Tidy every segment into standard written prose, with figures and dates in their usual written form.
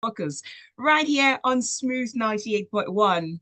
Focus right here on Smooth 98.1.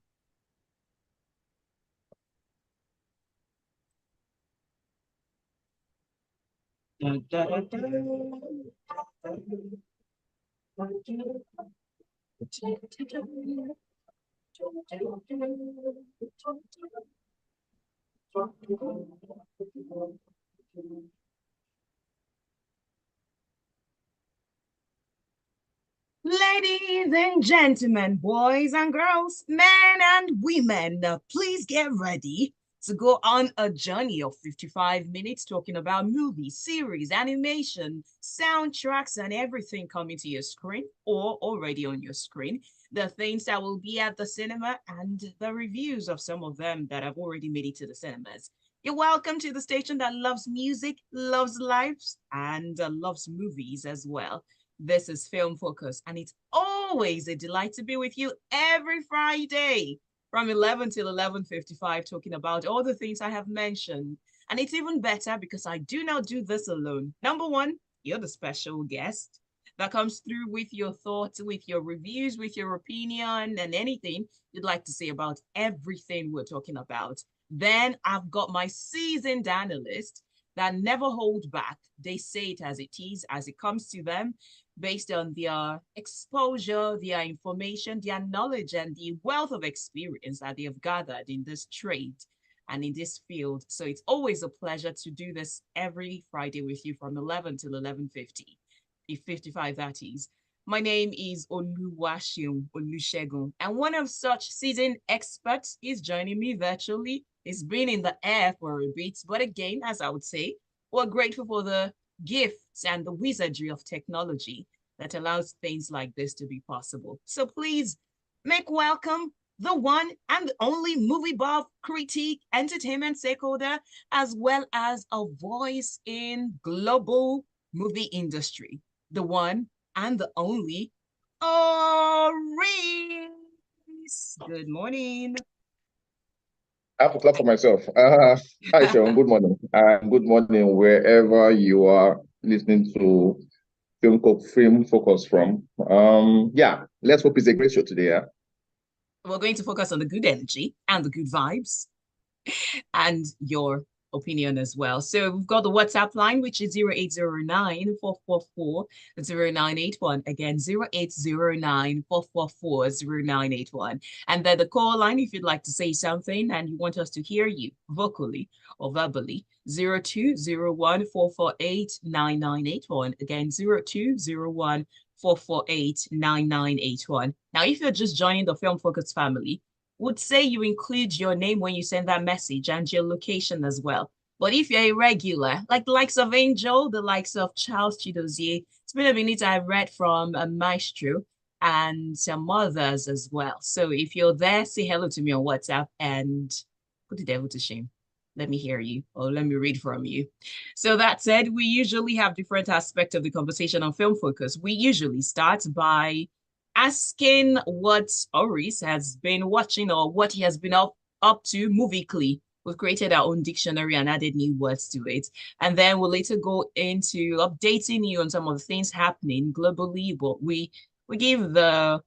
Ladies and gentlemen, boys and girls, men and women, please get ready to go on a journey of 55 minutes talking about movies, series, animation, soundtracks, and everything coming to your screen or already on your screen. The things that will be at the cinema and the reviews of some of them that have already made it to the cinemas. You're welcome to the station that loves music, loves lives, and loves movies as well. This is Film Focus, and it's always a delight to be with you every Friday from 11 till 11:55, talking about all the things I have mentioned. And it's even better because I do not do this alone. Number one, you're the special guest that comes through with your thoughts, with your reviews, with your opinion, and anything you'd like to say about everything we're talking about. Then I've got my seasoned analyst that never hold back. They say it as it comes to them, based on their exposure, their information, their knowledge, and the wealth of experience that they have gathered in this trade and in this field. So it's always a pleasure to do this every Friday with you from 11 till 11:50, if 55 that is. My name is Oluwaseun Olusegun, and one of such seasoned experts is joining me virtually. It's been in the air for a bit, but again, as I would say, we're grateful for the gifts and the wizardry of technology that allows things like this to be possible. So please make welcome the one and only movie buff, critique, entertainment stakeholder, as well as a voice in global movie industry. The one and the only Oris. Good morning. I have to clap for myself. Hi, Sean. Good morning. Good morning, wherever you are listening to Film Focus from. Yeah, let's hope it's a great show today. Yeah? We're going to focus on the good energy and the good vibes and your opinion as well. So we've got the WhatsApp line, which is 0809 444 0981. Again, 0809 444 0981. And then the call line, if you'd like to say something and you want us to hear you vocally or verbally, 0201 448 9981. Again, 0201 448 9981. Now, if you're just joining the Film Focus family, would say you include your name when you send that message and your location as well. But if you're a regular, like the likes of Angel, the likes of Charles Chidozie, it's been a minute I read from Maestro and some others as well. So if you're there, say hello to me on WhatsApp and put the devil to shame. Let me hear you or let me read from you. So that said, we usually have different aspects of the conversation on Film Focus. We usually start by asking what Oris has been watching or what he has been up to movically. We've created our own dictionary and added new words to it. And then we'll later go into updating you on some of the things happening globally. But we give the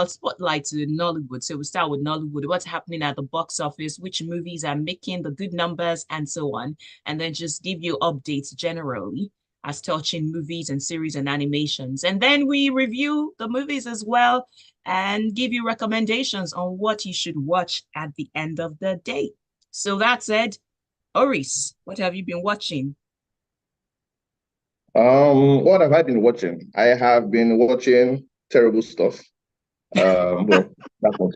spotlight to Nollywood. So we start with Nollywood, what's happening at the box office, which movies are making the good numbers, and so on. And then just give you updates generally as touching movies and series and animations. And then we review the movies as well and give you recommendations on what you should watch at the end of the day. So that said, Oris, what have you been watching? What have I been watching? I have been watching terrible stuff. Well, that's what.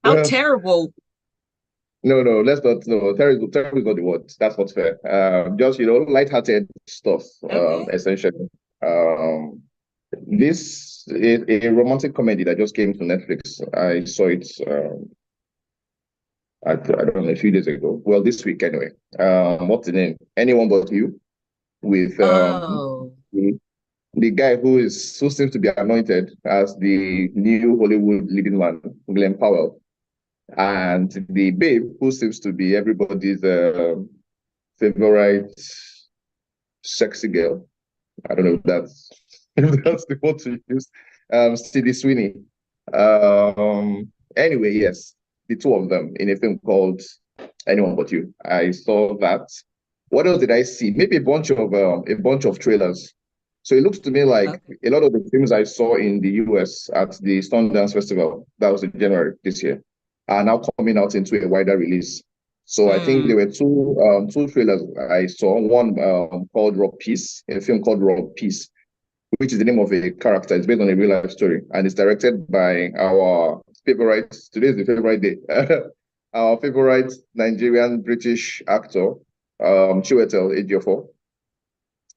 How Well, terrible. no, let's not. No, terrible is not the word. That's not fair. Just lighthearted stuff. Okay. Essentially. Um, this is a romantic comedy that just came to Netflix. I saw it. I don't know, a few days ago. Well, this week anyway. What's the name? Anyone But You, with Oh, the guy who seems to be anointed as the new Hollywood leading man, Glenn Powell, and the babe who seems to be everybody's favorite sexy girl. I don't know if that's if that's the word to use. Sidney Sweeney. Anyway, yes, the two of them in a film called Anyone But You. I saw that. What else did I see? Maybe a bunch of trailers. So it looks to me like Okay. a lot of the films I saw in the US at the Sundance Festival, that was in January this year, are now coming out into a wider release. So I think there were two trailers I saw. One called Raw Peace, a film called Raw Peace, which is the name of a character. It's based on a real life story, and it's directed by our favorite. Today is the favorite day. Our favorite Nigerian British actor, Chiwetel Ejiofor.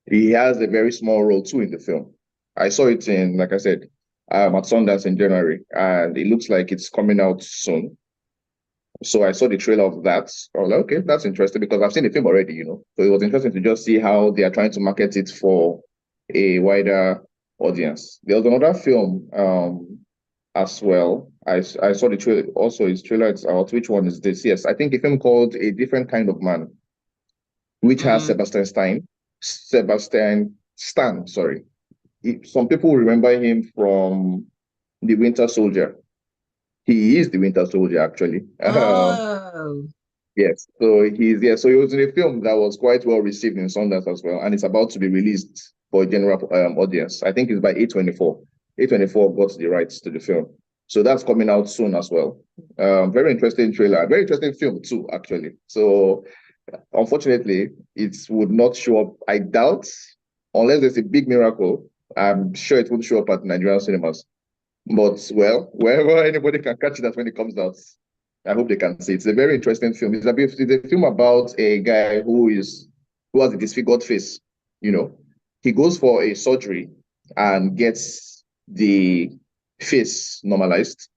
He has a very small role too in the film. I saw it in, like I said, at Sundance in January, and it looks like it's coming out soon. So I saw the trailer of that. I was like, okay, that's interesting because I've seen the film already, you know. So it was interesting to just see how they are trying to market it for a wider audience. There was another film as well. I saw the trailer, also his trailer. It's out. Which one is this? Yes, I think a film called A Different Kind of Man, which has Sebastian Stan, sorry. Some people remember him from The Winter Soldier. He is the Winter Soldier, actually. Oh. Yes, so so he was in a film that was quite well received in Sundance as well, and it's about to be released for a general audience. I think it's by A24. A24 got the rights to the film, so that's coming out soon as well. Very interesting trailer, very interesting film too, actually. So unfortunately, it would not show up. I doubt, unless there's a big miracle, I'm sure it won't show up at Nigerian cinemas. But well, wherever anybody can catch that when it comes out, I hope they can see it. It's a very interesting film. It's a film about a guy who has a disfigured face. You know, he goes for a surgery and gets the face normalized,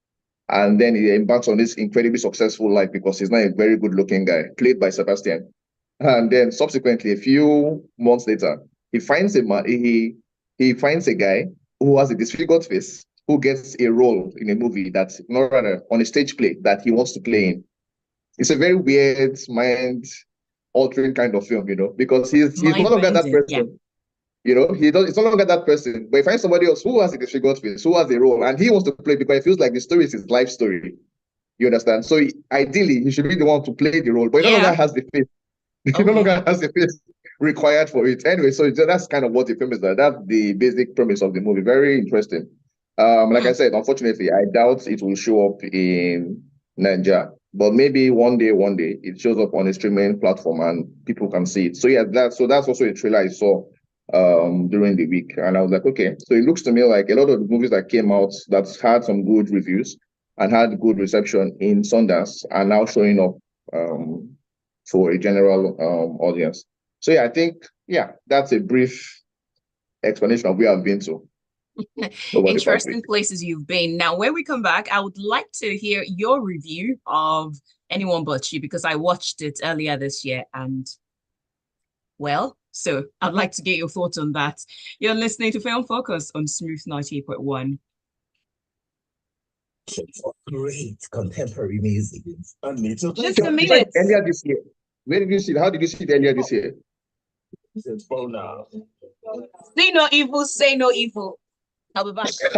and then he embarks on this incredibly successful life because he's not a very good-looking guy, played by Sebastian. And then subsequently, a few months later, he finds he finds a guy who has a disfigured face who gets a role in a movie that's not rather on a stage play that he wants to play in. It's a very weird, mind-altering kind of film, you know, because he's no longer that Mind-bending, yeah. person. You know, it's no longer that person, but he finds somebody else who has a disfigured face, who has a role, and he wants to play because he feels like the story is his life story. You understand? So ideally, he should be the one to play the role, but he no longer has the face. He no longer has the face required for it. Anyway, so that's kind of what the film is. That's the basic premise of the movie. Very interesting. Like I said, unfortunately, I doubt it will show up in Nigeria, but maybe one day it shows up on a streaming platform and people can see it. So yeah, that's also a trailer I saw during the week, and I was like, okay. So it looks to me like a lot of the movies that came out that had some good reviews and had good reception in Sundance are now showing up for a general audience. So yeah, I think that's a brief explanation of where I've been to. Interesting places you've been. Now, when we come back, I would like to hear your review of Anyone But You because I watched it earlier this year and well, so I'd like to get your thoughts on that. You're listening to Film Focus on Smooth 98.1. Great contemporary music. Just a minute. Earlier this year. Where did you see it? How did you see it earlier this year? See no evil, say no evil. I'll be back. Season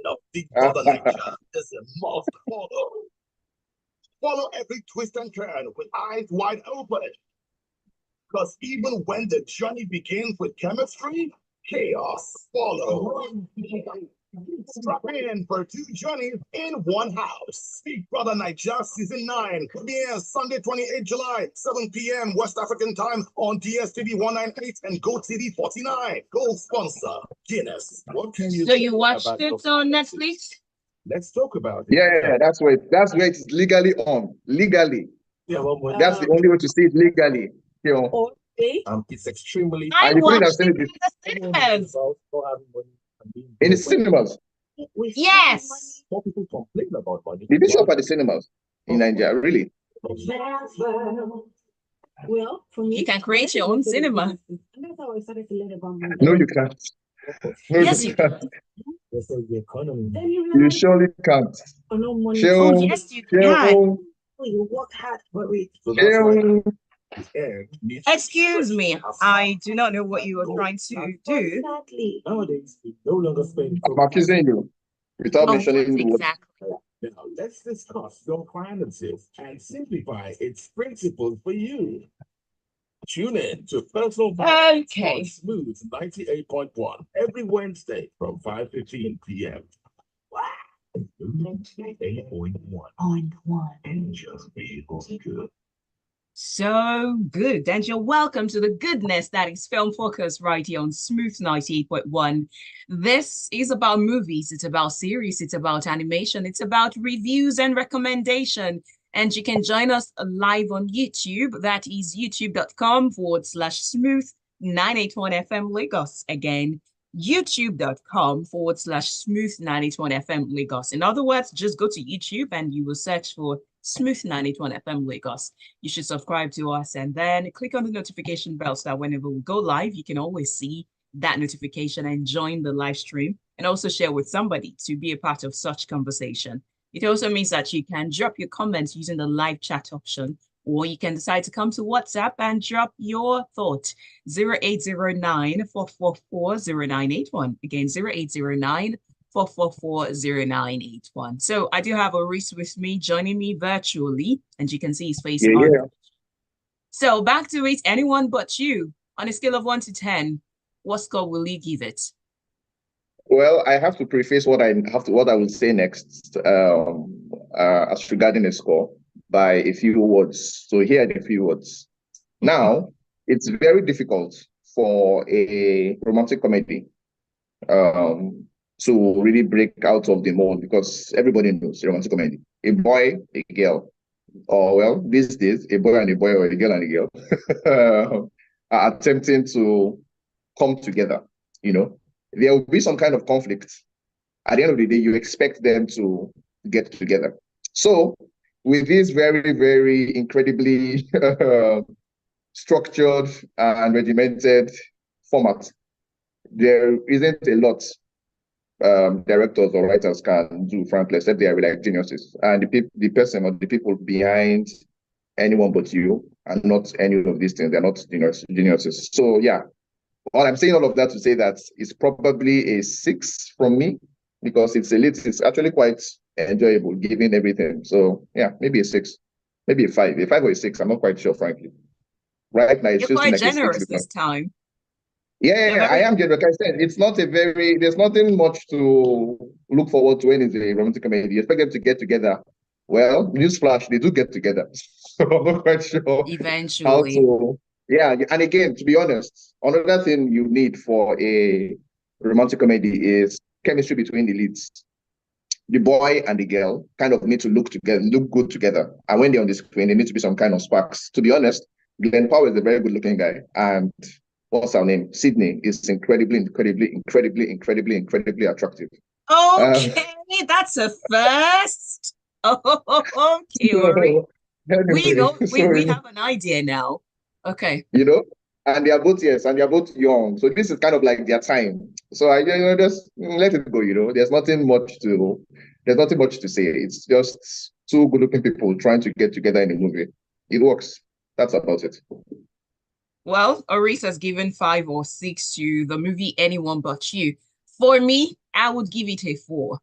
of Big Brother Nigeria is a must follow. Follow every twist and turn with eyes wide open. Because even when the journey begins with chemistry, chaos follows. Strap in for two journeys in one house. Big Brother Nigeria Season 9 premieres Sunday, 28 July, 7 p.m. West African time on DSTV 198 and GoTV 49. Gold sponsor, Guinness. What can you So you watched it on Netflix? Let's talk about it. Yeah, that's where it's legally on. Legally. Yeah, that's the only way to see it legally. You know. It's extremely. I watched it in the cinemas. In the cinemas. Yes. More people complain about money. Did you show up at the cinemas in Nigeria? Really? Well, for me, you can create your own cinema. No, you can't. No, yes, you can't. You surely can't. Oh, yes, you can. You work hard for it. So that's why And needs Excuse me, fresh. I do not know what you are trying to do. Sadly, nowadays, we no longer spend I'm accusing you without Well, what mentioning the word. exactly? Now, let's discuss film finances and simplify its principles for you. Tune in to Personal Finance on Okay. Smooth 98.1 every Wednesday from 5:15 p.m. Wow. 98.1. And just be good. So good. And you're welcome to the goodness that is Film Focus right here on Smooth 98.1. This is about movies, it's about series, it's about animation, it's about reviews and recommendation. And you can join us live on YouTube. That is youtube.com/smooth 981 FM Lagos. Again, youtube.com/smooth 981 FM Lagos. In other words, just go to YouTube and you will search for Smooth 981 FM Lagos. You should subscribe to us and then click on the notification bell so that whenever we go live, you can always see that notification and join the live stream and also share with somebody to be a part of such conversation. It also means that you can drop your comments using the live chat option, or you can decide to come to WhatsApp and drop your thought. 0809-444-0981. Again, 0809-444-0981. So I do have Oris with me, joining me virtually, and you can see his face on. Yeah. So back to it, anyone but you. On a scale of 1 to 10, what score will you give it? Well, I have to preface what I will say next, as regarding a score by a few words. So here are the few words. Now, it's very difficult for a romantic comedy to really break out of the mold because everybody knows romantic comedy. A boy, a girl, or well, these days, a boy and a boy or a girl and a girl are attempting to come together, you know. There will be some kind of conflict. At the end of the day, you expect them to get together. So with this very, very incredibly structured and regimented format, there isn't a lot directors or writers can do, frankly, except they are like geniuses. And the person or the people behind anyone but you are not any of these things. They're not geniuses. So yeah, well, I'm saying all of that to say that it's probably a 6 from me because it's actually quite enjoyable given everything. So yeah, maybe a 6, maybe a 5 or a 6. I'm not quite sure, frankly. Right now, it's You're just quite like generous this time. Yeah, I am generous. Like I said, it's not there's nothing much to look forward to when it's a romantic comedy. You expect them to get together. Well, newsflash, they do get together. So I'm not quite sure how Eventually. to. Yeah, and again, to be honest, another thing you need for a romantic comedy is chemistry between the leads. The boy and the girl kind of need to look good together. And when they're on the screen, there need to be some kind of sparks. To be honest, Glenn Powell is a very good looking guy. And what's her name? Sydney is incredibly attractive. Okay, that's a first. Oh, Kiori. We have an idea now. Okay. You know, and they are both young. So this is kind of like their time. So I just let it go, There's nothing much to say. It's just two good-looking people trying to get together in a movie. It works. That's about it. Well, Oris has given 5 or 6 to the movie Anyone But You. For me, I would give it a 4.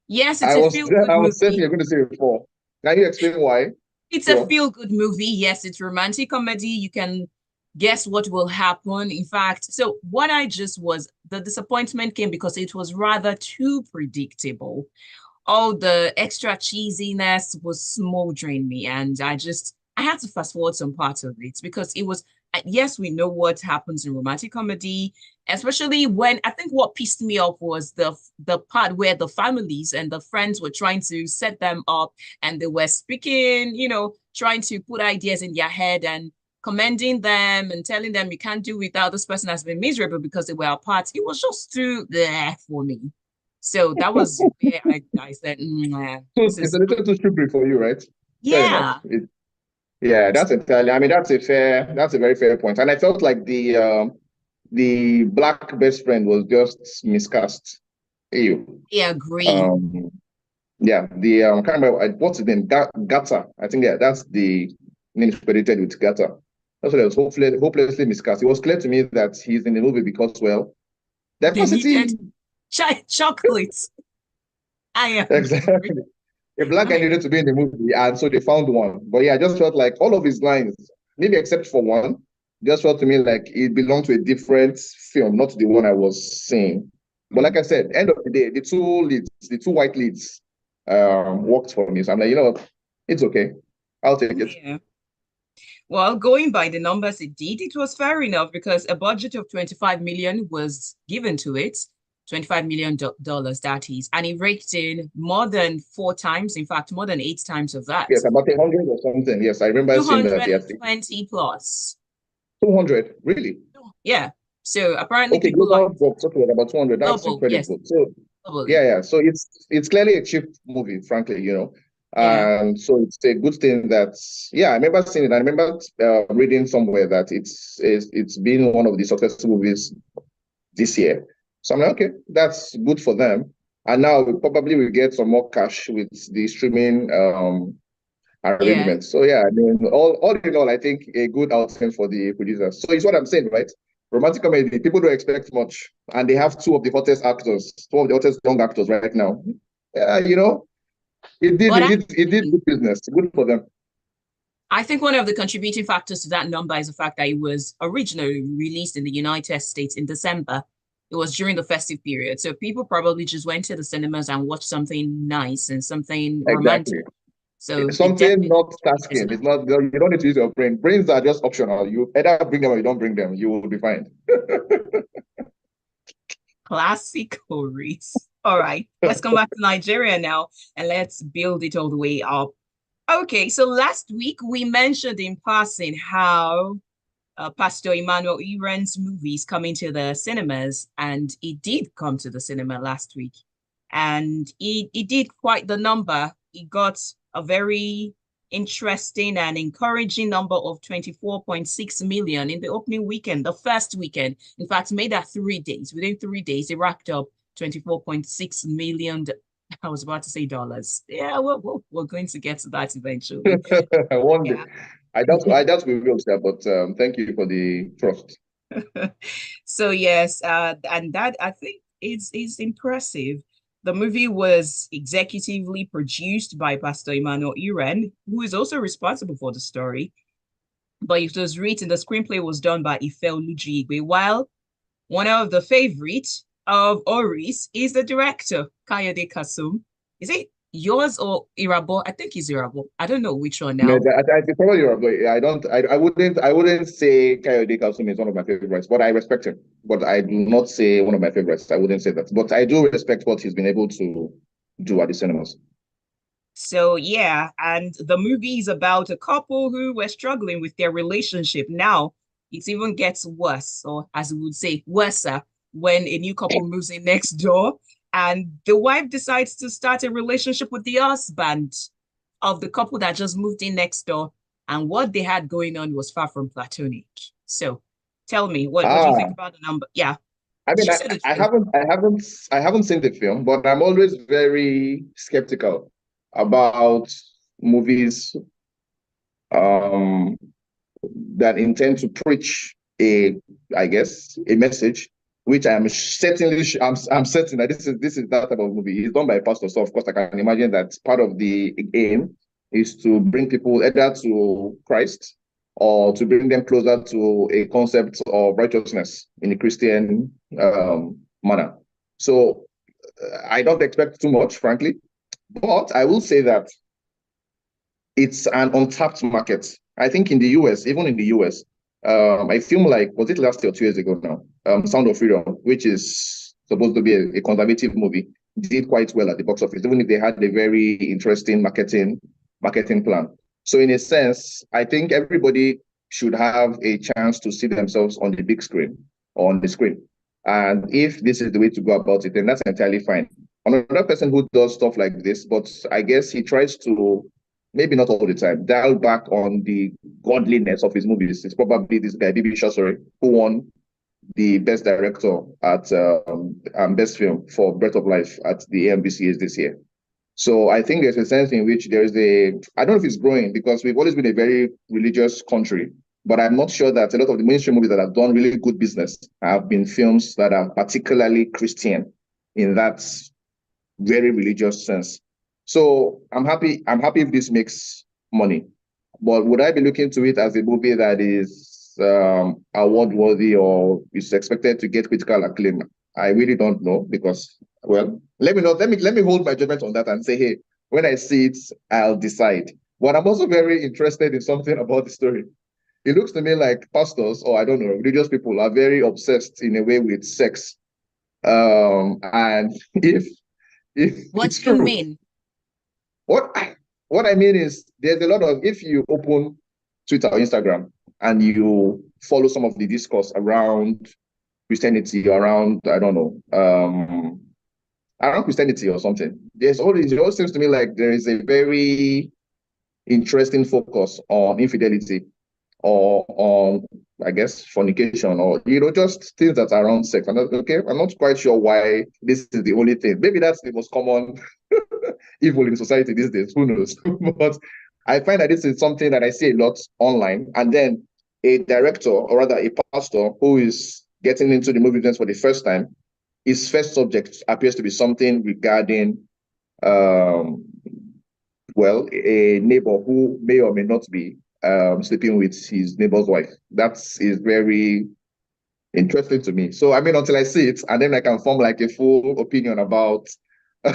Yes, it's a feel-good movie. I was saying you're going to say a 4. Can you explain why? It's a feel-good movie. Yes, it's romantic comedy. You can guess what will happen. In fact, so what the disappointment came because it was rather too predictable. All the extra cheesiness was smoldering me, and I had to fast forward some parts of it because it was, yes, we know what happens in romantic comedy, especially when I think what pissed me off was the part where the families and the friends were trying to set them up and they were speaking, trying to put ideas in their head and commending them and telling them you can't do without this person has been miserable because they were apart. It was just too there for me. So that was where I said, it's a little too stupid for you, right? Yeah. Yeah, that's entirely. I mean, that's a very fair point. And I felt like the black best friend was just miscast. Ew. Yeah, agree. Yeah, I can't remember what's his name. Gata. I think that's the name is credited with Gata. That's what I was hopelessly miscast. It was clear to me that he's in the movie because, well, They diversity. needed chocolates. I am Exactly. A black guy needed to be in the movie, and so they found one. But yeah, I just felt like all of his lines, maybe except for one, just felt to me like it belonged to a different film, not the one I was seeing. But like I said, end of the day, the two white leads, worked for me. So I'm like, you know what, it's okay. I'll take it. Yeah. Well, going by the numbers it did, it was fair enough because a budget of 25 million was given to it. $25 million, that is, and it raked in more than 4 times, in fact, more than 8 times of that. Yes, about 100 or something. Yes, I remember seeing that. Yes, 220 plus. 200, really? Yeah. So apparently Okay, people global like box, okay, about 200. That's global, yes, incredible. So globally. yeah. So it's clearly a cheap movie, frankly, you know. Yeah. And so it's a good thing that, yeah, I remember seeing it. I remember reading somewhere that it's been one of the successful movies this year. So I'm like, okay, that's good for them. And now we probably will get some more cash with the streaming Yeah. arrangement. So yeah, I mean, all in all, I think a good outcome for the producers. So it's what I'm saying, right? Romantic comedy, people don't expect much, and they have two of the hottest young actors right now. Yeah, you know, But it did good business. Good for them. I think one of the contributing factors to that number is the fact that it was originally released in the United States in December. It was during the festive period. So people probably just went to the cinemas and watched something nice and something romantic. Exactly. So it Something definitely not tasking. It's not, you don't need to use your brain. Brains are just optional. You either bring them or you don't bring them. You will be fine. classical Reese. All right, let's come back to Nigeria now and let's build it all the way up. Okay, so last week we mentioned in passing how Pastor Emmanuel Iran's movie is coming to the cinemas, and it did come to the cinema last week. And it did quite the number. It got a very interesting and encouraging number of 24.6 million in the opening weekend, the first weekend. In fact, made that 3 days. Within 3 days, it racked up 24.6 million. I was about to say dollars. Yeah, we're going to get to that eventually. One day. Yeah. I doubt we will, sir, but thank you for the trust. So yes, and that I think is impressive. The movie was executively produced by Pastor Emmanuel Iran, who is also responsible for the story. But it was written, the screenplay was done by Ifel Lujigwe, while one of the favorites of Oris is the director, Kayode Kasum. Is it yours or Irabo? I think it's Irabo. I don't know which one No, now. I think probably you're right. I wouldn't say Kayode Kalsum is one of my favorites, but I respect him. But I do not say one of my favorites. I wouldn't say that. But I do respect what he's been able to do at the cinemas. So yeah, and the movie is about a couple who were struggling with their relationship. Now it even gets worse, or as we would say, worse when a new couple moves in next door, and the wife decides to start a relationship with the husband of the couple that just moved in next door, and what they had going on was far from platonic. So tell me, what do you think Ah, about the number? Yeah, I did mean, you say the I trailer? haven't seen the film, but I'm always very skeptical about movies um that intend to preach I guess, a message, which I'm certain that this is that type of movie. It's done by a pastor, so of course I can imagine that part of the aim is to bring people either to Christ or to bring them closer to a concept of righteousness in a Christian manner. So I don't expect too much, frankly, but I will say that it's an untapped market. I think in the US, even in the US, I feel like, was it last year or 2 years ago now? Sound of Freedom, which is supposed to be a conservative movie, did quite well at the box office, even if they had a very interesting marketing plan. So in a sense, I think everybody should have a chance to see themselves on the big screen or on the screen. And if this is the way to go about it, then that's entirely fine. I'm another person who does stuff like this, but I guess he tries to, maybe not all the time, dial back on the godliness of his movies. It's probably this guy, Bibi Shosori, who won the best director at best film for Breath of Life at the AMVCAs this year. So I think there's a sense in which there's I don't know if it's growing because we've always been a very religious country, but I'm not sure that a lot of the mainstream movies that have done really good business have been films that are particularly Christian in that very religious sense. So I'm happy if this makes money, but would I be looking to it as a movie that is award worthy or is expected to get critical acclaim? I really don't know because, well, let me hold my judgment on that and say, hey, when I see it, I'll decide. But I'm also very interested in something about the story. It looks to me like pastors, or I don't know, religious people are very obsessed in a way with sex. And if What it's do you true, mean? what I mean is there's a lot of, if you open Twitter or Instagram and you follow some of the discourse around Christianity, around around Christianity or something, it always seems to me like there is a very interesting focus on infidelity or on, I guess, fornication, or just things that are around sex. And I'm not quite sure why this is the only thing. Maybe that's the most common evil in society these days. Who knows? But I find that this is something that I see a lot online. And then a director, or rather a pastor, who is getting into the movie business for the first time, his first subject appears to be something regarding a neighbor who may or may not be sleeping with his neighbor's wife. That is very interesting to me. So, I mean, until I see it, and then I can form like a full opinion about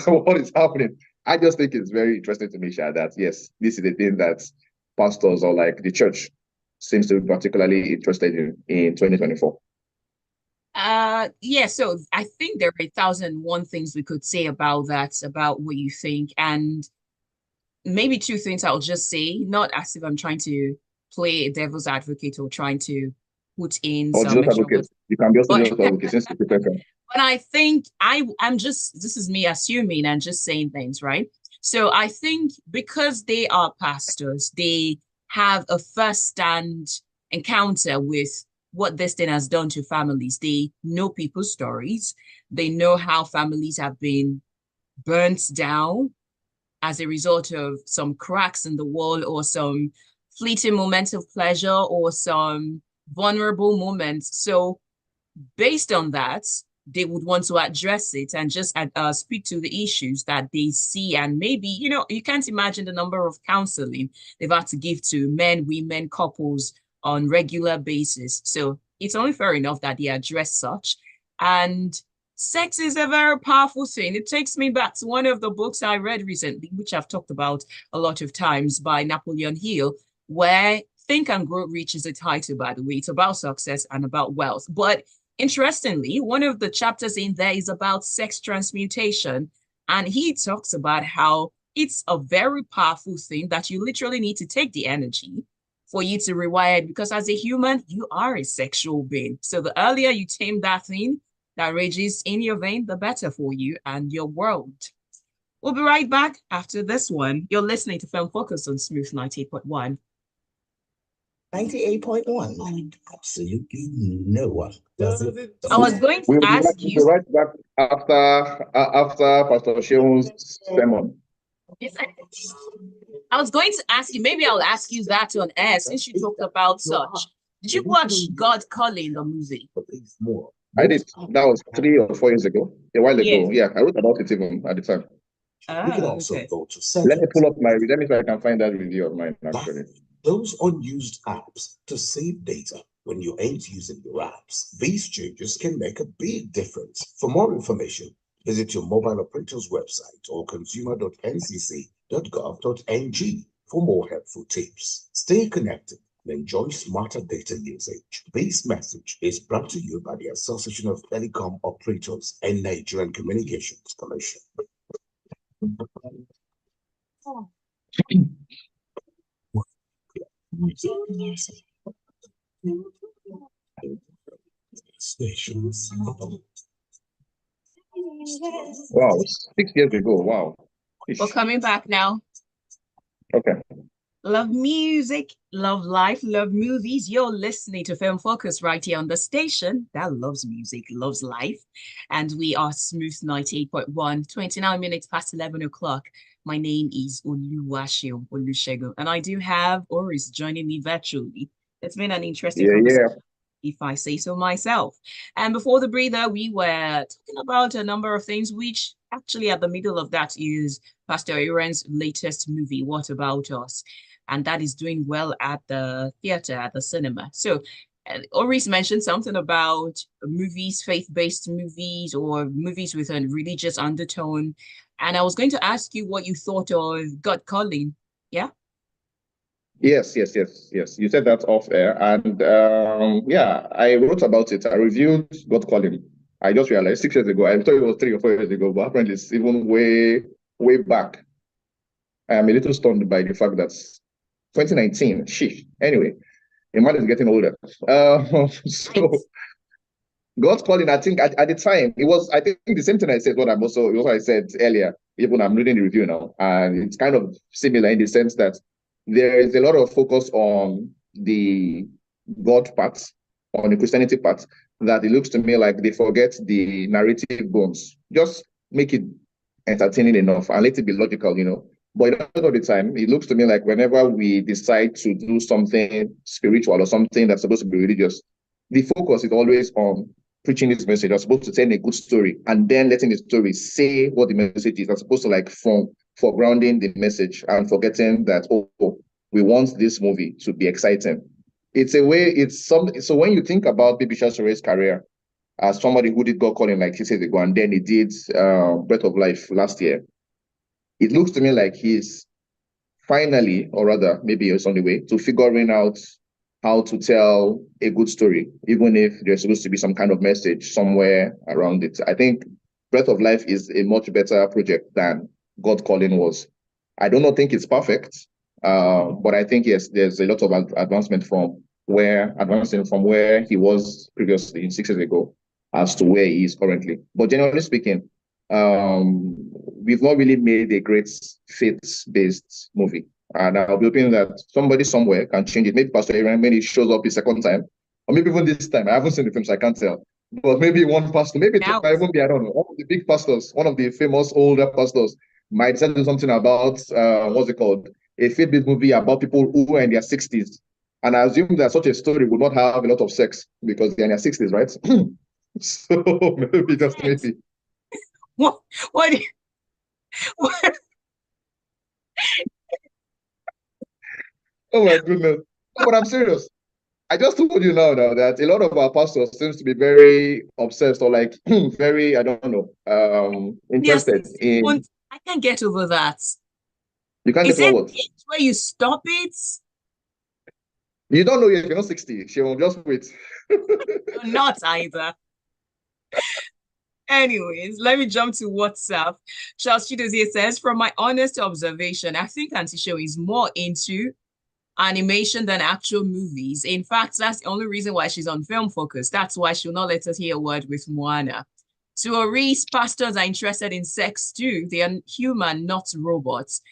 what is happening. I just think it's very interesting to me, Sha, that yes, this is the thing that pastors or like the church seems to be particularly interested in 2024. Yeah, so I think there are 1,001 things we could say about that, about what you think. And maybe two things I'll just say, not as if I'm trying to play a devil's advocate or trying to put in Or some Jesus extra advocate. words, You can be also but Jesus advocate since it's different. but I think I'm just, this is me assuming and just saying things, right? So I think because they are pastors, they have a first-hand encounter with what this thing has done to families. They know people's stories. They know how families have been burnt down as a result of some cracks in the wall or some fleeting moments of pleasure or some vulnerable moments. So based on that, they would want to address it and just speak to the issues that they see. And maybe, you can't imagine the number of counseling they've had to give to men, women, couples on regular basis. So it's only fair enough that they address such. And sex is a very powerful thing. It takes me back to one of the books I read recently, which I've talked about a lot of times, by Napoleon Hill, where Think and Grow Rich is a title, by the way. It's about success and about wealth. But interestingly, one of the chapters in there is about sex transmutation. And he talks about how it's a very powerful thing that you literally need to take the energy for you to rewire it, because as a human, you are a sexual being. So the earlier you tame that thing that rages in your vein, the better for you and your world. We'll be right back after this one. You're listening to Film Focus on Smooth 98.1. 98.1. Absolutely no one does it. I was going to ask you. We'll be right back after Pastor Sheun's sermon. I was going to ask you, maybe I'll ask you that on air since you talked about such. Did you watch God Calling, the movie? I did. That was 3 or 4 years ago, a while ago. Yeah, I wrote about it even at the time. We can also go to let me pull up let me see if I can find that review of mine actually. Those unused apps to save data when you ain't using your apps. These changes can make a big difference. For more information, visit your mobile operator's website or consumer.ncc.gov.ng for more helpful tips. Stay connected and enjoy smarter data usage. This message is brought to you by the Association of Telecom Operators and Nigerian Communications Commission. Stations. Wow, 6 years ago. Wow. We're coming back now. Okay. Love music, love life, love movies. You're listening to Film Focus right here on the station that loves music, loves life. And we are Smooth 98.1, 29 minutes past 11 o'clock. My name is Oluwaseun Olusegun, and I do have Oris joining me virtually. It's been an interesting Yeah, conversation, yeah. if I say so myself. And before the breather, we were talking about a number of things, which actually at the middle of that is Pastor Aaron's latest movie, What About Us? And that is doing well at the theater, at the cinema. So, Oris mentioned something about movies, faith-based movies, or movies with a religious undertone. And I was going to ask you what you thought of God Calling. Yeah? Yes, yes, yes, yes. You said that off air. And yeah, I wrote about it. I reviewed God Calling. I just realized 6 years ago. I thought it was 3 or 4 years ago, but apparently it's even way, way back. I am a little stunned by the fact that 2019, sheesh. Anyway, a man is getting older. Right. So God's calling, I think at the time, it was, I think the same thing I said, what I'm also, what I said earlier, even I'm reading the review now, and it's kind of similar in the sense that there is a lot of focus on the God part, on the Christianity part, that it looks to me like they forget the narrative bones. Just make it entertaining enough and let it be logical, you know. But a lot of the time, it looks to me like whenever we decide to do something spiritual or something that's supposed to be religious, the focus is always on preaching this message. You're supposed to tell a good story and then letting the story say what the message is. You're supposed to like foregrounding the message and forgetting that, oh, we want this movie to be exciting. It's a way, it's some so when you think about Baby Shashare's career as somebody who did God Calling like 6 years ago, and then he did Breath of Life last year, it looks to me like he's finally, or rather, maybe it's on the way to figuring out how to tell a good story, even if there's supposed to be some kind of message somewhere around it. I think Breath of Life is a much better project than God Calling was. I don't think it's perfect, but I think yes, there's a lot of advancement from where he was previously 6 years ago as to where he is currently. But generally speaking, we've not really made a great faith-based movie. And I'll be hoping that somebody somewhere can change it. Maybe Pastor Aaron, maybe he shows up a second time, or maybe even this time. I haven't seen the film, so I can't tell. But maybe one pastor, maybe it Now, might even be, I don't know, one of the big pastors, one of the famous older pastors might decide to do something about, what's it called? A faith-based movie about people who are in their 60s. And I assume that such a story would not have a lot of sex because they're in their 60s, right? So maybe, just maybe. what, what, what Oh my goodness. No, but I'm serious. I just told you now that a lot of our pastors seems to be very obsessed or like very, I don't know, yes, interested in I can't get over that. you can't Is get over it what? the age where you stop it? You don't know yet, you're not 60. She will just wait. You're not either. Anyways, let me jump to WhatsApp. Charles Chidozie says, from my honest observation, I think Auntie Show is more into animation than actual movies. In fact, that's the only reason why she's on Film Focus. That's why she'll not let us hear a word with Moana. To Aris, pastors are interested in sex too. They are human, not robots.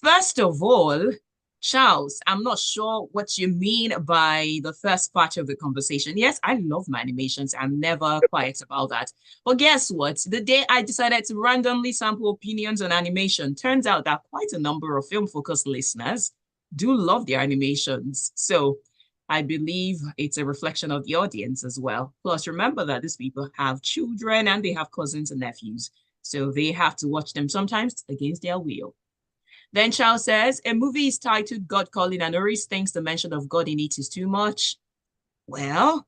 First of all, Charles, I'm not sure what you mean by the first part of the conversation. Yes, I love my animations. I'm never quiet about that. But guess what? The day I decided to randomly sample opinions on animation, turns out that quite a number of Film Focus listeners do love their animations. So I believe it's a reflection of the audience as well. Plus, remember that these people have children and they have cousins and nephews. So they have to watch them sometimes against their will. Then Charles says, a movie is titled God Calling and Oris thinks the mention of God in it is too much. Well,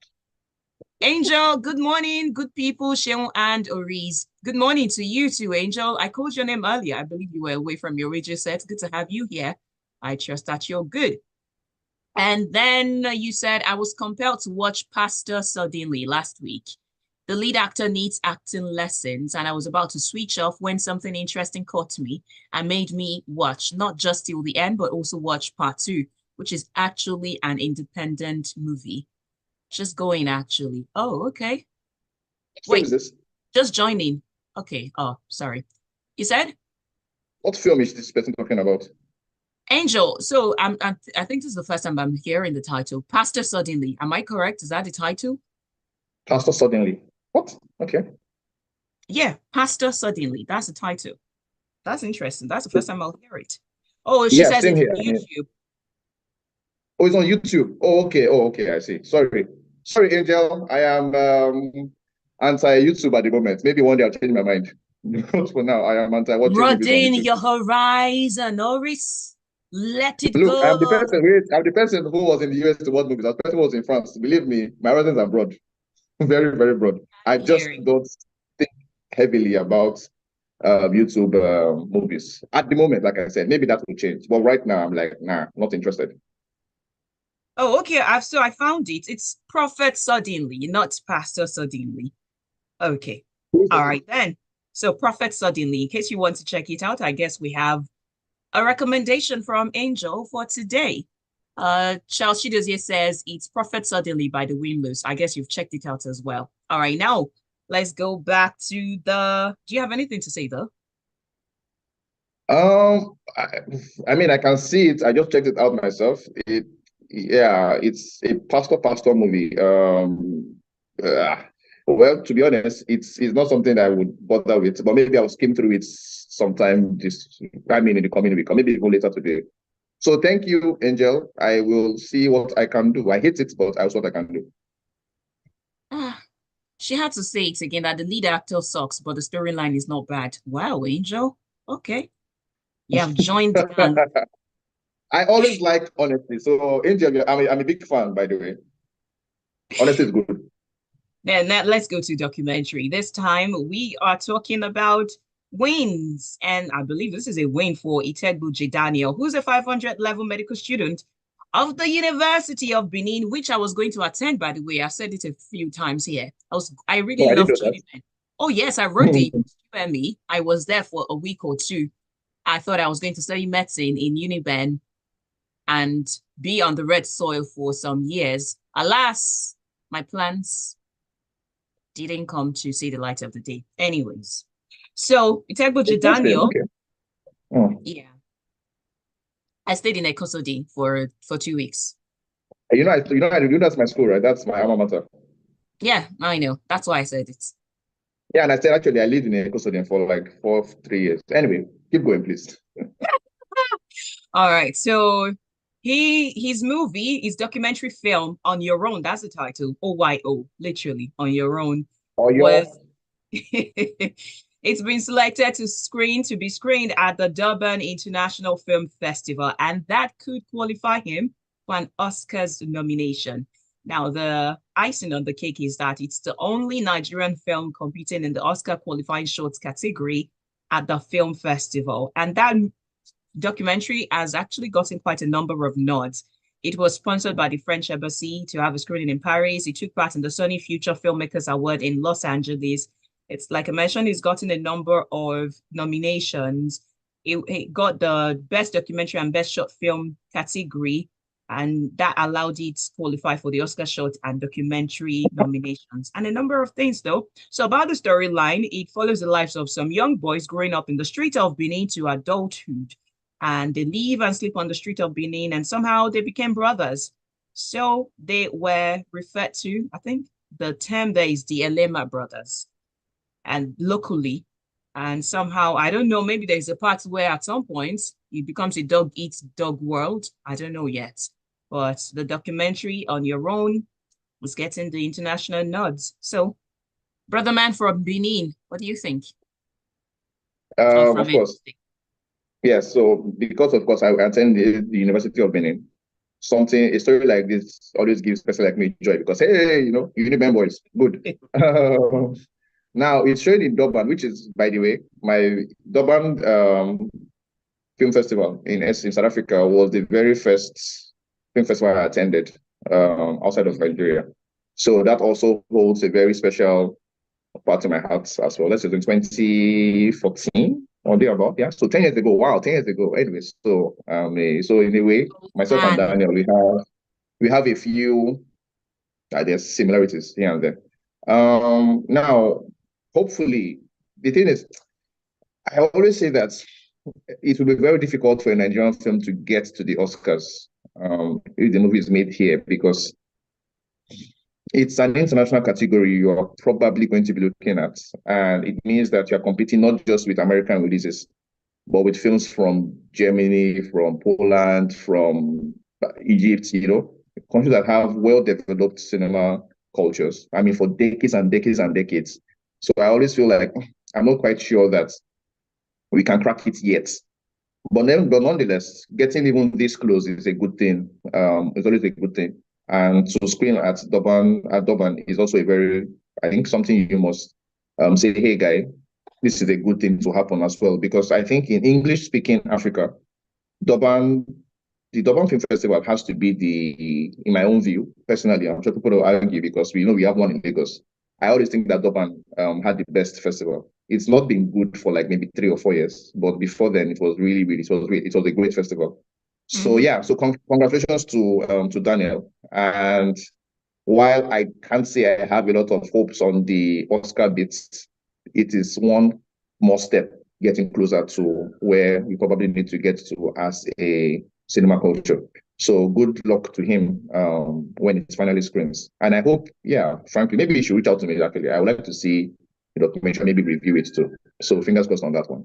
Angel, good morning, good people, Sheon and Oris. Good morning to you too, Angel. I called your name earlier. I believe you were away from your radio set. Good to have you here. I trust that you're good. And then you said, I was compelled to watch Pastor suddenly last week. The lead actor needs acting lessons, and I was about to switch off when something interesting caught me and made me watch, not just till the end, but also watch part 2, which is actually an independent movie. Just going, actually. Oh, okay. What film Wait, is this? just joining. Okay. Oh, sorry. You said? What film is this person talking about? Angel, so I think this is the first time I'm hearing the title. Pastor Suddenly. Am I correct? Is that the title? Pastor Suddenly. What? Okay. Yeah, Pastor Suddenly. That's the title. That's interesting. That's the first time I'll hear it. Oh, she Yeah, says same it's here. on YouTube. Oh, it's on YouTube. Oh, okay. Oh, okay. I see. Sorry. Sorry, Angel. I am anti-YouTube at the moment. Maybe one day I'll change my mind. But for now, I am anti-watching movies on Broaden YouTube. your horizon, Norris. Let it Look, I'm the go. person. Wait, I'm the person who was in the US to watch movies. That person was in France. Believe me, my horizons are broad, very, very broad. I just Hearing. don't think heavily about YouTube movies at the moment. Like I said, maybe that will change. But right now, I'm like, nah, not interested. Oh, okay. I found it. It's Prophet Suddenly, not Pastor Suddenly. Okay. All right then. So Prophet Suddenly, in case you want to check it out, I guess we have a recommendation from Angel for today. Charles Chidozie says it's Prophet Suddenly by the Winlows. I guess you've checked it out as well. All right, now let's go back to the. Do you have anything to say though? I mean, I can see it. I just checked it out myself. Yeah, it's a pastor movie. Uh, well, to be honest, it's not something I would bother with, but maybe I'll skim through it sometime this, I mean, in the coming week, or maybe even later today. So thank you, Angel. I will see what I can do. I hate it, but I'll see what I can do. Ah, she had to say it again that the lead actor sucks, but the storyline is not bad. Wow, Angel. Okay. You have joined the gang. I always like honesty. So, Angel, I'm a big fan, by the way. Honesty is good. Then let's go to documentary. This time we are talking about wins. And I believe this is a win for Itegbu Daniel, who's a 500 level medical student of the University of Benin, which I was going to attend, by the way. I've said it a few times here. I Oh, really I didn't loved know Uniben. Oh, yes, I wrote the that. UME. I was there for a week or two. I thought I was going to study medicine in Uniben and be on the red soil for some years. Alas, my plans didn't come to see the light of the day. Anyways, so Itegboji Interesting. Daniel, Okay. Oh. yeah, I stayed in Ekosodi for 2 weeks. That's my school, right? That's my alma mater. Yeah, I know. That's why I said it. Yeah, and I said actually I lived in Ecosodium for like 3 years. Anyway, keep going, please. All right, so his movie, his documentary film On Your Own, that's the title, OYO, literally On Your Own, Or was your it's been selected to be screened at the Durban International Film Festival, and that could qualify him for an Oscars nomination. Now, the icing on the cake is that it's the only Nigerian film competing in the Oscar qualifying shorts category at the film festival. And that documentary has actually gotten quite a number of nods. It was sponsored by the French Embassy to have a screening in Paris. It took part in the Sony Future Filmmakers Award in Los Angeles. It's like I mentioned, it's gotten a number of nominations. It got the Best Documentary and Best Short Film category, and that allowed it to qualify for the Oscar Short and Documentary nominations, and a number of things, though. So, about the storyline, it follows the lives of some young boys growing up in the street of Benin to adulthood, and they live and sleep on the street of Benin, and somehow they became brothers. So they were referred to, I think the term there is the Elema brothers, and locally. And somehow, I don't know, maybe there's a part where at some point it becomes a dog eats dog world. I don't know yet. But the documentary On Your Own was getting the international nods. So, brother man from Benin, what do you think? Or from Of any course. state? Yes. So because of course I attended the University of Benin, a story like this always gives person like me joy because hey, Uniben boys, good. Now it's showing in Durban, which is, by the way, my Durban film festival in South Africa was the very first film festival I attended outside of Nigeria. So that also holds a very special part in my heart as well. That's in 2014 or thereabout. Yeah. So 10 years ago. Wow, 10 years ago. Anyway, so in a way, myself and And Daniel, we have a few there's similarities here and there. Now, hopefully, the thing is, I always say that it will be very difficult for a Nigerian film to get to the Oscars if the movie is made here, because it's an international category you are probably going to be looking at. And it means that you're competing not just with American releases, but with films from Germany, from Poland, from Egypt, countries that have well-developed cinema cultures. I mean, for decades and decades and decades. So I always feel like I'm not quite sure that we can crack it yet. But nonetheless, getting even this close is a good thing. It's always a good thing. And to screen at Durban is also I think something you must say, hey, guy, this is a good thing to happen as well. Because I think in English-speaking Africa, the Durban Film Festival has to be in my own view, personally, I'm sure people will argue because we have one in Lagos. I always think that Durban had the best festival. It's not been good for like maybe 3 or 4 years, but before then it was really, really, it was a great festival. So yeah, so congratulations to Daniel. And while I can't say I have a lot of hopes on the Oscar bits, it is one more step getting closer to where we probably need to get to as a cinema culture. So good luck to him when it finally screens. And I hope, yeah, frankly, maybe he should reach out to me actually. I would like to see the documentary, maybe review it too. So fingers crossed on that one.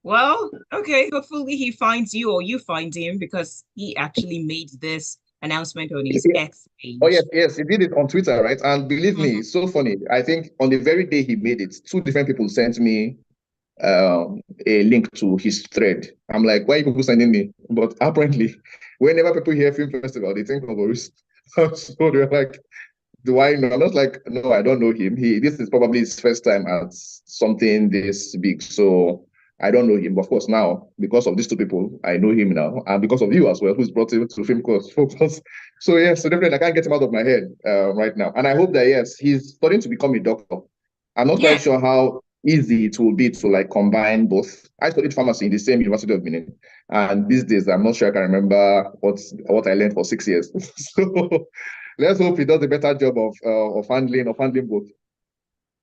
Well, okay, hopefully he finds you or you find him, because he actually made this announcement on his X page. Oh, yes, he did it on Twitter, right? And believe me, it's so funny. I think on the very day he made it, 2 different people sent me a link to his thread. I'm like, why are people sending me? But apparently, whenever people hear film festival, they think of Maurice. So they're like, do I know? I'm not like, no, I don't know him. This is probably his first time at something this big. So I don't know him. But of course, now, because of these 2 people, I know him now. And because of you as well, who's brought him to Film Focus. So yes, so definitely I can't get him out of my head right now. And I hope that, yes, he's starting to become a doctor. I'm not quite sure how easy it will be to like combine both. I studied pharmacy in the same University of Benin. And these days, I'm not sure I can remember what I learned for 6 years. So let's hope he does a better job of handling both.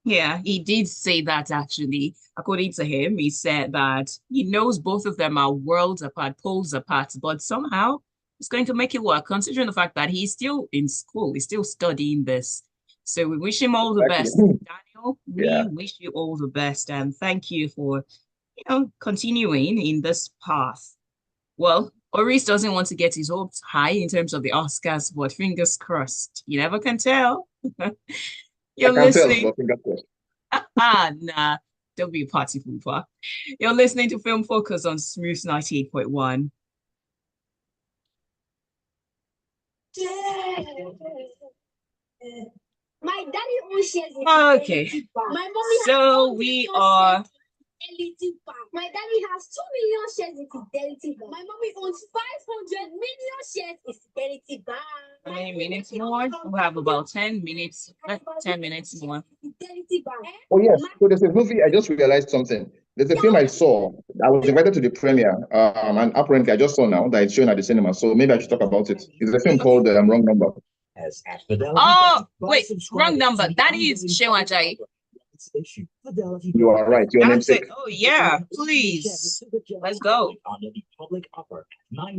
Yeah, he did say that actually. According to him, he said that he knows both of them are worlds apart, poles apart, but somehow it's going to make it work, considering the fact that he's still in school, he's still studying this. So we wish him all the best. Daniel, we wish you all the best, and thank you for continuing in this path. Well, Oris doesn't want to get his hopes high in terms of the Oscars, but fingers crossed. You never can tell. You're listening. Nah, don't be a party pooper. You're listening to Film Focus on Smooth 98.1. My daddy owns shares. Okay. My mommy so we are. My daddy has 2 million shares in Fidelity Bank. My mommy owns 500 million shares in Fidelity Bank. How many minutes more? We have about 10 minutes. 10 minutes more. Fidelity Bank. Oh yes. So there's a movie. I just realized something. There's a film I saw. I was invited to the premiere, and apparently I just saw now that it's showing at the cinema. So maybe I should talk about it. It's a film called Wrong Number. Oh wait, Wrong Number. That is Seun Ajayi. You are right. Your namesake. Oh yeah, please. Let's go.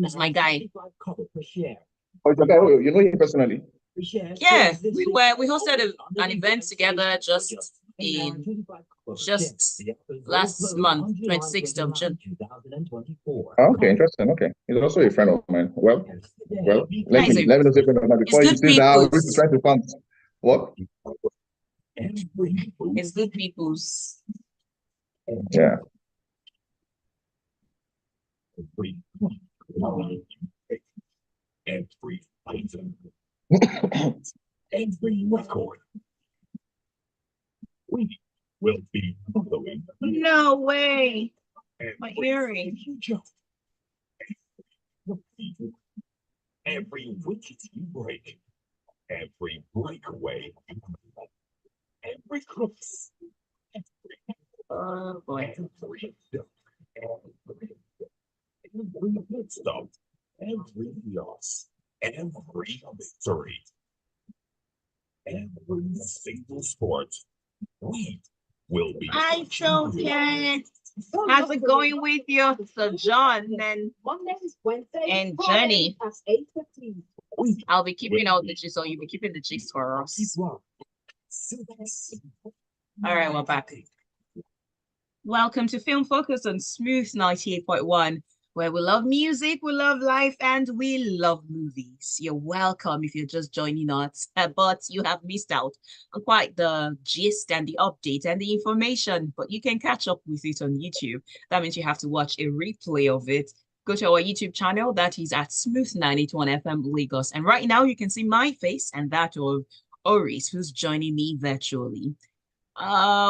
That's my guy. Oh, it's a guy. Oh, you know him personally? Yeah, we hosted an event together just last month, 26th of June. Okay, interesting. Okay, he's also a friend of mine. Well, let me know before you see that we're trying to find what. It's good people's. Yeah. Every item, every record, we will be following. No way. My earring. Every wicket you break, every breakaway, every cross, Oh boy. every pit stop, every loss, every victory, every single sport, we will be. I chose it. How's it going with you, Sir John and Jenny? I'll be keeping out the gist, so you'll be keeping the gist for us. All right, we're back. Welcome to Film Focus on Smooth 98.1, where we love music, we love life, and we love movies. You're welcome if you're just joining us, but you have missed out on quite the gist and the update and the information, but you can catch up with it on YouTube. That means you have to watch a replay of it. Go to our YouTube channel, that is at Smooth 981 FM Lagos. And right now you can see my face and that of Oris, who's joining me virtually.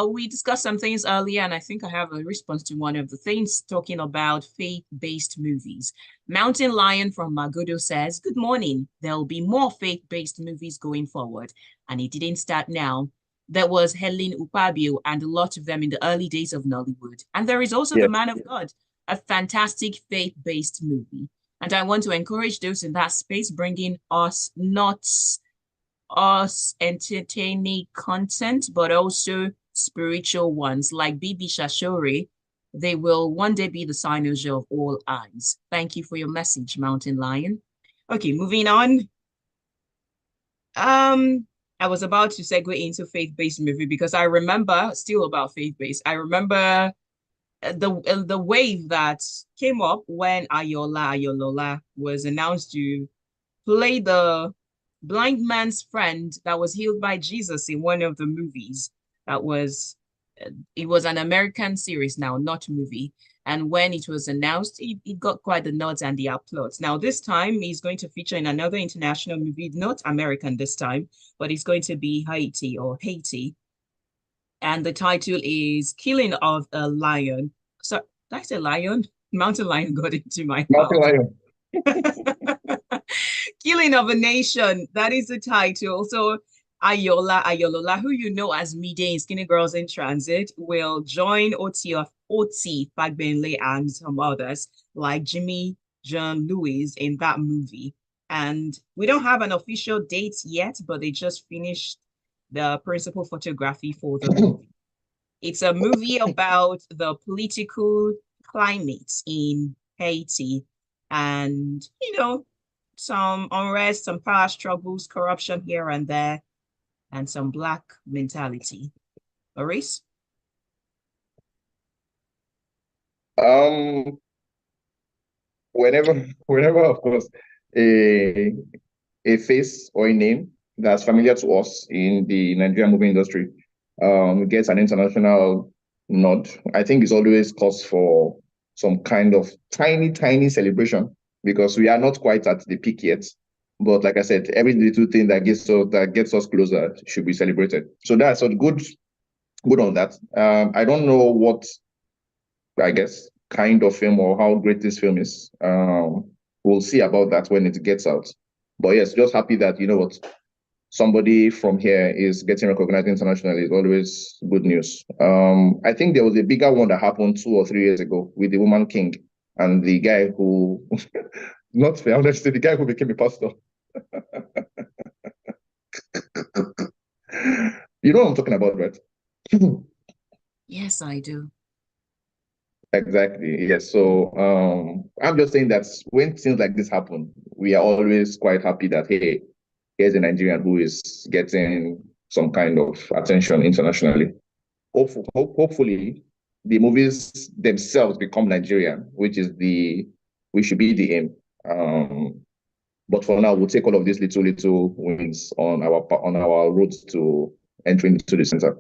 We discussed some things earlier, and I think I have a response to one of the things talking about faith-based movies. Mountain Lion from Magodo says, good morning. There'll be more faith-based movies going forward, and it didn't start now. There was Helen Upabio and a lot of them in the early days of Nollywood. And there is also The Man of God, a fantastic faith-based movie. And I want to encourage those in that space, bringing us not us entertaining content, but also spiritual ones like Bibi Shashore. They will one day be the cynosure of all eyes. Thank you for your message, Mountain Lion. Okay, moving on. I was about to segue into faith-based movie because I remember still about faith-based. I remember the wave that came up when Ayolola was announced to play the blind man's friend that was healed by Jesus in one of the movies. That was, it was an American series now, not movie. And when it was announced, it got quite the nods and the applause. Now, this time he's going to feature in another international movie, not American this time, but it's going to be Haiti or Haiti. And the title is Killing of a Lion. So, did I say lion? Mountain Lion got into my mouth. Mountain Lion. Killing of a Nation, that is the title. So Ayolola, who you know as Mide in Skinny Girls in Transit, will join Oti Fagbenle and some others like Jimmy John Lewis in that movie. And we don't have an official date yet, but they just finished the principal photography for the movie. It's a movie about the political climate in Haiti and, you know, some unrest, some power struggles, corruption here and there, and some Black mentality. Maurice? Whenever, of course, a face or a name that's familiar to us in the Nigerian movie industry gets an international nod, I think it's always cause for some kind of tiny celebration, because we are not quite at the peak yet. But like I said, every little thing that gets us closer should be celebrated. So that's a good on that. I don't know what, I guess, kind of film or how great this film is. We'll see about that when it gets out. But yes, just happy that, you know what, somebody from here is getting recognized internationally is always good news. I think there was a bigger one that happened 2 or 3 years ago with the Woman King and the guy who, not fair, honestly, the guy who became a pastor. You know what I'm talking about, right? Yes, I do. Exactly. Yes. So I'm just saying that when things like this happen, we are always quite happy that, hey, here's a Nigerian who is getting some kind of attention internationally. Hopefully, the movies themselves become Nigerian, which should be the aim. But for now, we'll take all of these little wins on our road to entering into the center.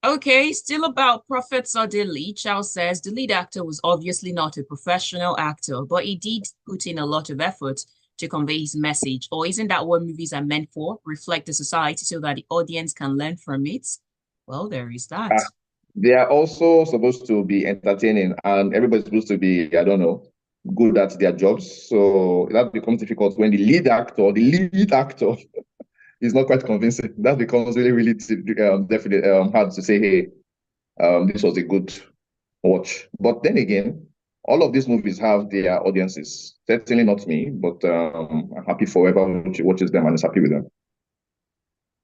Okay, still about Prophet Sodili, Charles says the lead actor was obviously not a professional actor, but he did put in a lot of effort to convey his message. Or isn't that what movies are meant for? Reflect the society so that the audience can learn from it? Well, there is that. They are also supposed to be entertaining, and everybody's supposed to be, I don't know, good at their jobs. So that becomes difficult when the lead actor is not quite convincing. That becomes really definitely hard to say, hey, this was a good watch. But then again, all of these movies have their audiences. Certainly not me, but I'm happy for whoever watches them and is happy with them.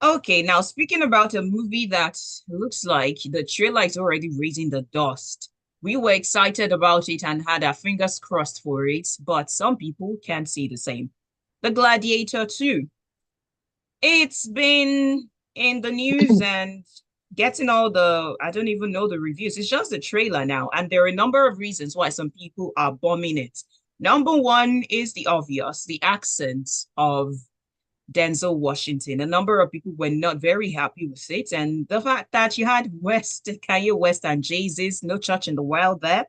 Okay, now speaking about a movie that looks like the trailer is already raising the dust. We were excited about it and had our fingers crossed for it, but some people can't see the same. The Gladiator 2. It's been in the news and getting all the, I don't even know the reviews. It's just the trailer now. And there are a number of reasons why some people are bombing it. Number one is the obvious, the accent of Denzel Washington. A number of people were not very happy with it. And the fact that you had Kanye West and Jay-Z's No Church in the Wild there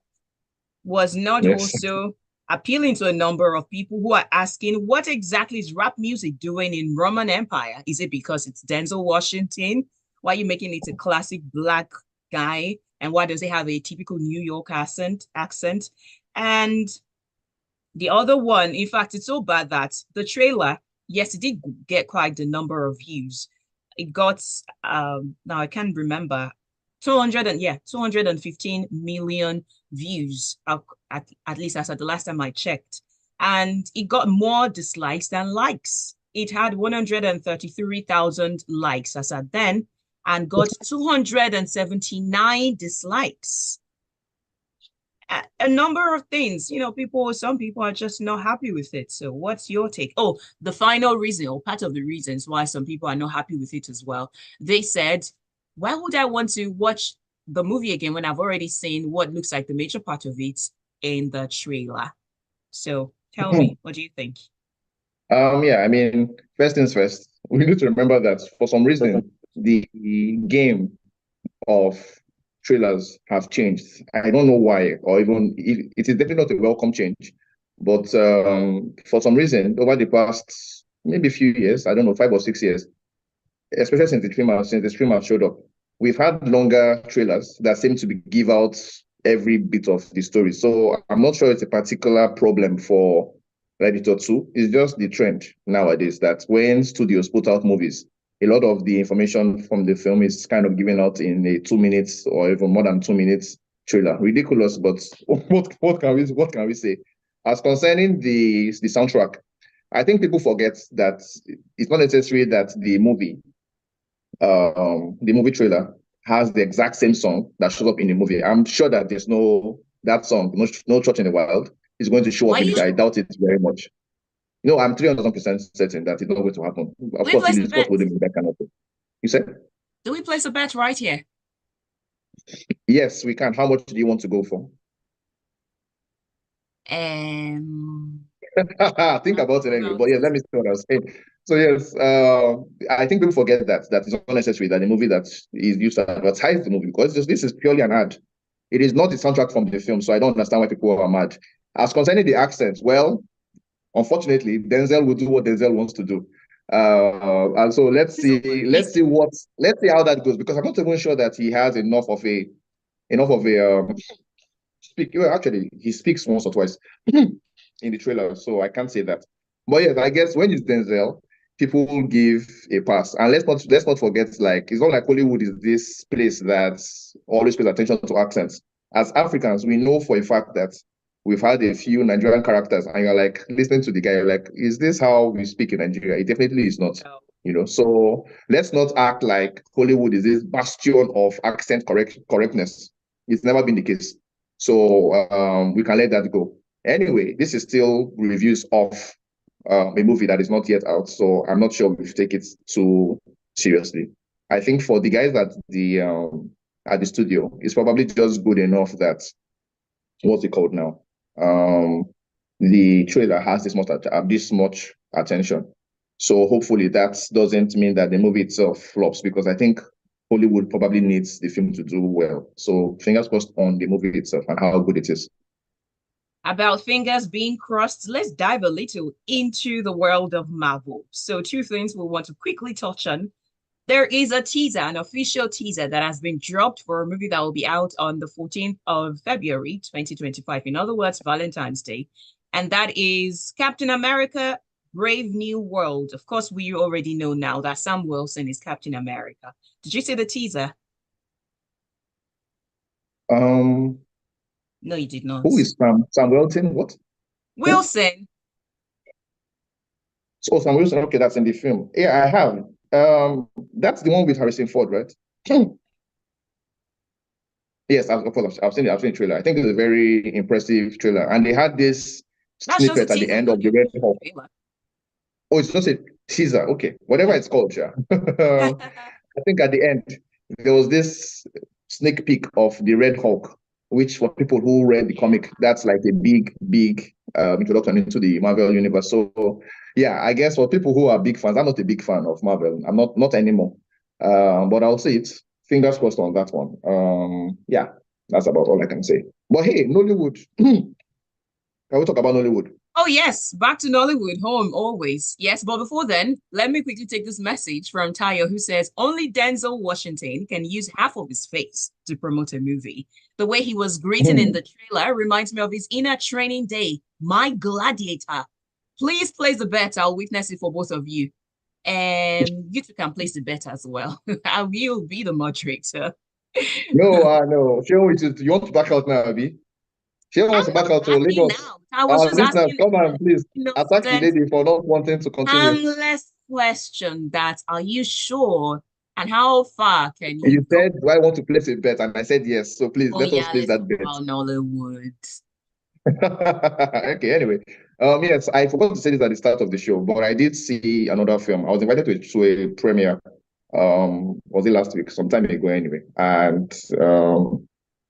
was not Yes. also appealing to a number of people who are asking, what exactly is rap music doing in Roman Empire? Is it because it's Denzel Washington? Why are you making it a classic black guy? And why does it have a typical New York accent? And the other one, in fact, it's so bad that the trailer, yes, it did get quite the number of views. It got now I can't remember 215 million views at least as at the last time I checked. And it got more dislikes than likes. It had 133,000 likes as at then and got 279 dislikes. A number of things, some people are just not happy with it. So what's your take? Oh, the final reason, or part of the reasons why some people are not happy with it as well. They said, why would I want to watch the movie again when I've already seen what looks like the major part of it in the trailer? So tell me, what do you think? Yeah, I mean, first things first, we need to remember that for some reason, the game of trailers have changed. I don't know why, or even it is definitely not a welcome change. But for some reason, over the past maybe few years, I don't know, 5 or 6 years, especially since the streamer showed up, we've had longer trailers that seem to give out every bit of the story. So I'm not sure it's a particular problem for Gladiator 2. It's just the trend nowadays that when studios put out movies, a lot of the information from the film is kind of given out in a 2 minutes or even more than 2 minutes trailer. Ridiculous, but what can we say? As concerning the soundtrack, I think people forget that it's not necessary that the movie trailer has the exact same song that shows up in the movie. I'm sure that there's that song, no Church in the Wild, is going to show Why up in you it. I doubt it very much. I'm 300% certain that it's not going to happen. Of we course, we place the discussed bet? with him that kind of thing. You said? Do we place a bet right here? Yes, we can. How much do you want to go for? Um, Think about it anyway. about But yeah, let me see what I was saying. So yes, I think people forget that it's not necessary that the movie that is used to advertise the movie, because this is purely an ad. It is not the soundtrack from the film, so I don't understand why people are mad. As concerning the accents, well, unfortunately, Denzel will do what Denzel wants to do. And so let's see how that goes, because I'm not even sure that he has enough of a speak. Well, actually, he speaks once or twice in the trailer, so I can't say that. But yes, I guess when it's Denzel, people will give a pass. And let's not forget, like, it's not like Hollywood is this place that always pays attention to accents. As Africans, we know for a fact that we've had a few Nigerian characters, and you're like listening to the guy, you're like, is this how we speak in Nigeria? It definitely is not. So let's not act like Hollywood is this bastion of accent correctness. It's never been the case. So we can let that go. Anyway, this is still reviews of a movie that is not yet out, so I'm not sure we should take it too seriously. I think for the guys at the studio, it's probably just good enough that what's it called now? The trailer has this much attention. So hopefully that doesn't mean that the movie itself flops, because I think Hollywood probably needs the film to do well. So fingers crossed on the movie itself and how good it is. About fingers being crossed, let's dive a little into the world of Marvel. So, two things we want to quickly touch on. There is a teaser, an official teaser that has been dropped for a movie that will be out on the 14th of February, 2025. In other words, Valentine's Day. And that is Captain America, Brave New World. Of course, we already know now that Sam Wilson is Captain America. Did you see the teaser? Um, No, you did not. who is Sam Wilson? What? Wilson. So Sam Wilson, okay, that's in the film. Yeah, I have. That's the one with Harrison Ford, right? Yes, of course, I've seen the trailer. I think it's a very impressive trailer. And they had this That's just a snippet at the teaser, end not of the the Red official Hulk. trailer. Oh, it's just a teaser. Okay, whatever it's called, yeah. I think at the end there was this sneak peek of the Red Hulk, which for people who read the comic, that's like a big introduction into the Marvel universe. So yeah, I guess for people who are big fans, I'm not a big fan of Marvel. I'm not anymore. But I'll say it. Fingers crossed on that one. Yeah, that's about all I can say. But hey, Nollywood. Can we talk about Nollywood? Oh, yes, back to Nollywood, home always. Yes, but before then, let me quickly take this message from Tayo, who says only Denzel Washington can use half of his face to promote a movie. The way he was greeting in the trailer reminds me of his inner training day, My Gladiator. Please place the bet. I'll witness it for both of you. And you two can place the bet as well. I will be the moderator. No. You want to back out now, Abby? She I'm wants to back not out to backing Lagos. out. I was just Listeners, asking come on, please attack the innocent, lady for not wanting to continue. harmless question that are you sure and how far can you You go? said, do I want to place a bet? And I said yes. So please Oh let us yeah, place let's that talk bet. about Nollywood. Okay, anyway. Yes, I forgot to say this at the start of the show, but I did see another film. I was invited to a premiere. Was it last week? Some time ago anyway. And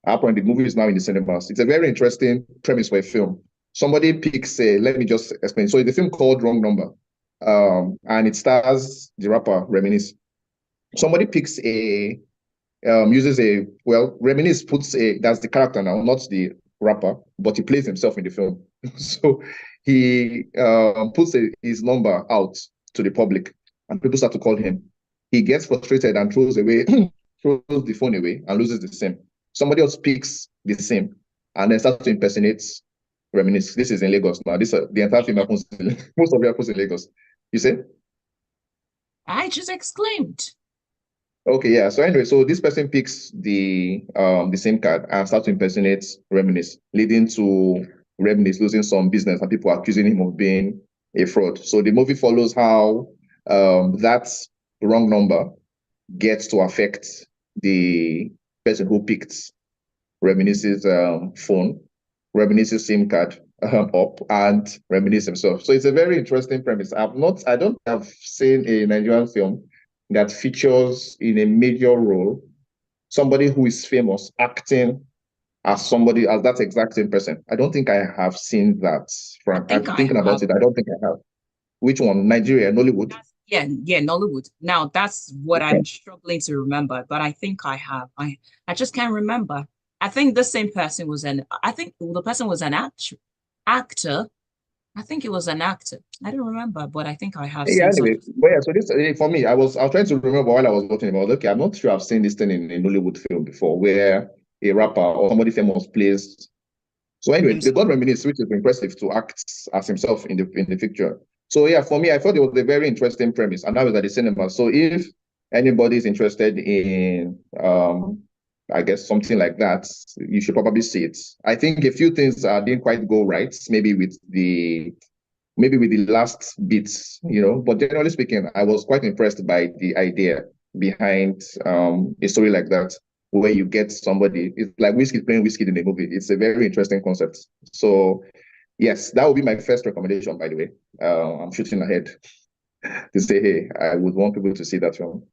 apparently the movie is now in the cinemas. It's a very interesting premise for a film. Somebody picks let me just explain. So it's a film called Wrong Number. And it stars the rapper Reminisce. Somebody picks Reminisce puts that's the character now, not the rapper, but he plays himself in the film. So he puts his number out to the public, and people start to call him. He gets frustrated and throws the phone away and loses the SIM. Somebody else picks the SIM and then starts to impersonate Reminisce. This is in Lagos now. The entire film happens. Most of it happens in Lagos. You say? I just exclaimed. Okay, yeah. So anyway, so this person picks the SIM card and starts to impersonate Reminisce, leading to Reminisce losing some business and people accusing him of being a fraud. So the movie follows how that wrong number gets to affect the person who picked Reminisce's phone, Reminisce's SIM card up, and Reminisce himself. So it's a very interesting premise. I don't have seen a Nigerian film that features in a major role somebody who is famous acting as that exact same person. I don't think I have seen that. I Frank, think I'm I thinking about have. it. I don't think I have. Which one? Nigeria, Nollywood? Yeah, Nollywood. Now that's what Okay. I'm struggling to remember, but I think I have. I just can't remember. I think the same person was I think the person was an actor. I think it was an actor. I don't remember, but I think I have Yeah, seen such. anyway, but yeah, so this for me, I was trying to remember while I was watching about. Okay, I'm not sure I've seen this thing in a Nollywood film before, where a rapper or somebody famous plays. So anyway, they don't Reminisce, which is impressive to act as himself in the picture. So yeah, for me, I thought it was a very interesting premise, and that was at the cinema. So if anybody is interested in, I guess something like that, you should probably see it. I think a few things didn't quite go right, maybe with the last bits, but generally speaking, I was quite impressed by the idea behind a story like that, where you get somebody, it's like Whiskey playing Whiskey in a movie. It's a very interesting concept. So yes, that would be my first recommendation, by the way. I'm shooting ahead to say, hey, I would want people to see that film.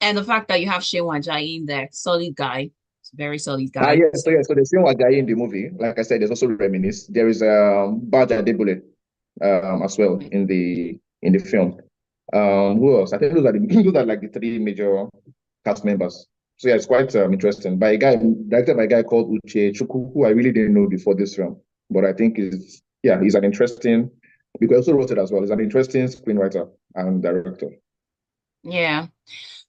And the fact that you have Shehu Ajayi in there, solid guy, very solid guy. Yes, so there's Shehu Ajayi in the movie. Like I said, there's also Reminisce. There is Baja Debule as well in the film. Who else? I think those are like the three major cast members. So yeah, it's quite interesting. Directed by a guy called Uche Chukwu, who I really didn't know before this film, but I think he's an interesting. Because he also wrote it as well. He's an interesting screenwriter and director. Yeah.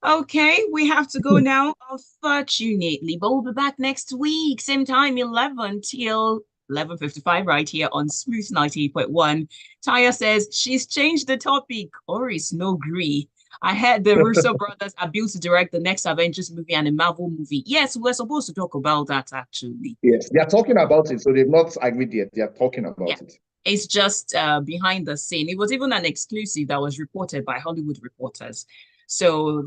Okay, we have to go now, unfortunately, but we'll be back next week, same time, 11 till 11:55 right here on Smooth 98.1. Taya says she's changed the topic. Oris no gree. I heard the Russo brothers are built to direct the next Avengers movie and a Marvel movie. Yes, we're supposed to talk about that actually. Yes, they are talking about it, so they've not agreed yet. They are talking about it. It's just behind the scene. It was even an exclusive that was reported by Hollywood Reporters. So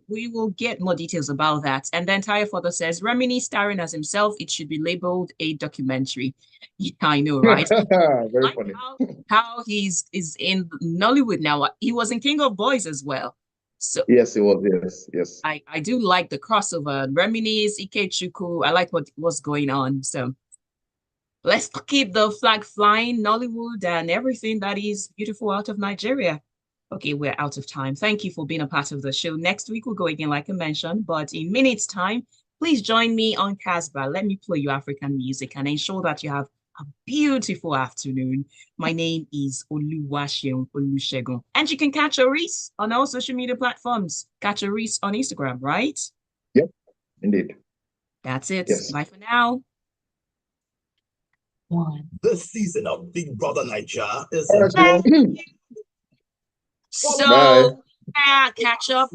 we will get more details about that. And then Taya Further says, Remini starring as himself, it should be labeled a documentary. Yeah, I know, right? Very Like funny. how he's is in Nollywood now. He was in King of Boys as well. So Yes, it was. Yes, yes. I do like the crossover. Reminisce, Ikechukwu. I like what's going on. So let's keep the flag flying, Nollywood and everything that is beautiful out of Nigeria. Okay, we're out of time. Thank you for being a part of the show. Next week we'll go again, like I mentioned, but in minutes' time, please join me on Casbah. Let me play you African music and ensure that you have a beautiful afternoon. My name is Oluwaseun Olusegun, and you can catch Oris on all social media platforms. Catch Oris on Instagram, right? Yep, indeed. That's it. Yes. Bye for now. This season of Big Brother Naija is All right, Thank so, you. bye. So, catch up